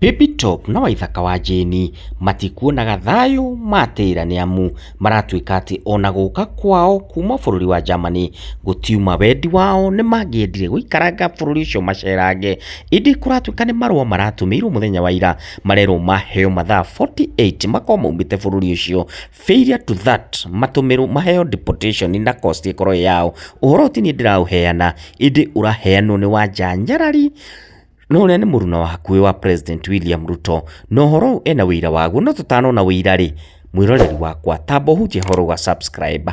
Baby Top na Waithaka wa Jane matikuonaga thayo matĩra nĩ amu maratuĩka atĩ ona gũka kwao kuma bũrũri wa Germany gũtiuma wendi wao nĩ mangĩendire gũikaranga bũrũri ũcio macerange, ĩndĩ kũratuĩka nĩ marũa maratũmĩirwo mũthenya wa ira marerwo maheo mathaa 48 makorwo maumĩte bũrũri ũcio. Failure to that matũmĩrwo maheo deportation na cost ĩkorwo yao. Ũhoro ti niĩ ndĩraũheana, ĩndĩ ũraheanwo nĩ Wanja Nyarari no ũrĩa nĩ mũruna wa hakuhĩ wa President William Ruto. No ũhoro ena wĩira waguo, no tũtanona wĩira rĩ, mwĩroreri wakwa tamba ũhutie horo ga subscribe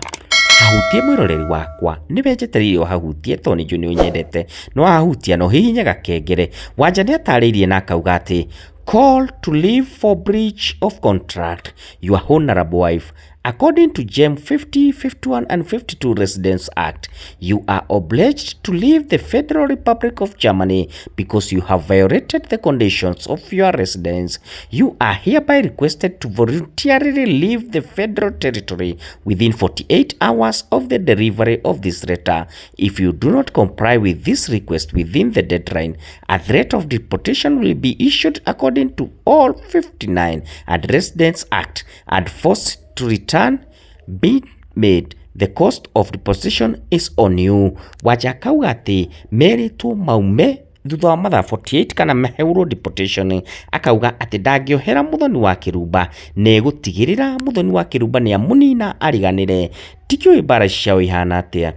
hahutie mwĩroreri wakwa nĩ wenjetereirio hahutie to nĩ njũ nĩ ũnyendete no hahutia no hihinya gakengere. Wanja nĩ atarĩirie na akauga atĩ call to leave for breach of contract your honorable wife. According to GEM 50, 51 and 52 Residence Act, you are obliged to leave the Federal Republic of Germany because you have violated the conditions of your residence. You are hereby requested to voluntarily leave the federal territory within 48 hours of the delivery of this letter. If you do not comply with this request within the deadline, a threat of deportation will be issued according to all 59 and Residence Act and forced to return be made. The cost of deportation is on you. Wanja kauga atĩ meritwo maume thutha wa mathaa 48 kana maheurwo deportation. Akauga atĩ ndangĩohera Muthoni wa Kĩrumba na gũtigĩrĩra Muthoni wa Kĩrumba nĩ amũnina ariganĩre. Tikĩũĩ mbara ciao ihana atĩa,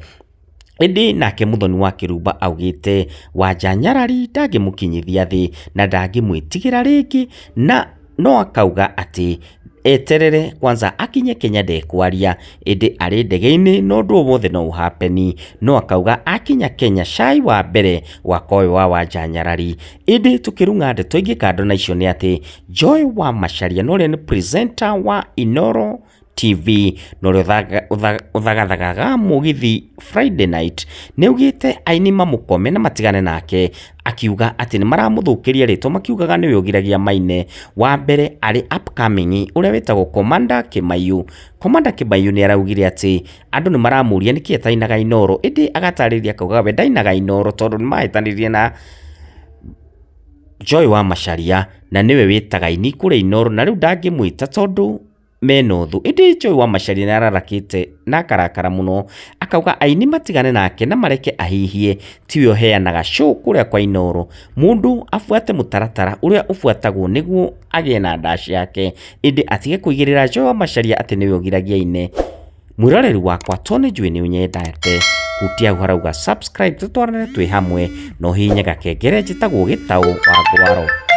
ĩndĩ nake Muthoni wa Kĩrumba augĩte Wanja Nyarari ndangĩmũkinyithia thĩ na ndangĩmwĩtigĩra rĩngĩ, na no akauga atĩ eterere kwanza akinye Kenya ndekwaria, ĩndĩ arĩ ndege-inĩ no ũndũ wothe no ũhapeni. No akauga akinya Kenya cai wa mbere waka ũyũ wa Wanja Nyarari. Ĩndĩ tũkĩrunga ndeto ingĩ kando na icio nĩ atĩ Joy wa Macharia no ũrĩa nĩ presenter wa Inoro TV no ũthagathagaga mũgithi Friday night nĩ ugĩte aini mamũkome na matigane nake, akiuga atĩ nĩ maramũthũkĩria rĩtwa makiugaga nĩ wĩogiragia Maine wa mbere arĩ upcoming ũrĩa wĩtagwo Commander Kĩmayu. Commander Kĩmayu nĩ araugire atĩ andũ nĩ maramũria nĩkĩ etainaga Inoro, ĩndĩ agatarĩria akauga we ndainaga Inoro tondũ nĩ mahĩtanĩrie na Joy wa Macharia na nĩwe wĩtaga aini kũrĩa Inoro na rĩu ndangĩmwĩta tondũ menothu. Ĩndĩ Joy wa Macharia nĩ ararakĩte na akarakara mũno, akauga aini matigane nake na mareke ahihie, tiwe ũheanaga show kũrĩa kwa Inoro. Mũndũ afuate mũtaratara ũrĩa ũfuatagwo nĩguo agĩe na ndaci yake, ĩndĩ atige kũigĩrĩra Joy wa Macharia atĩ nĩwe ũgiragia ine. Mwĩroreri wakwa to nĩ njũĩ nĩ ũnyendete, hutia harauga subscribe tũtwarane twĩ hamwe no hihinya gakengere. Njĩtagwo Gĩtaũ wa Ngwaro.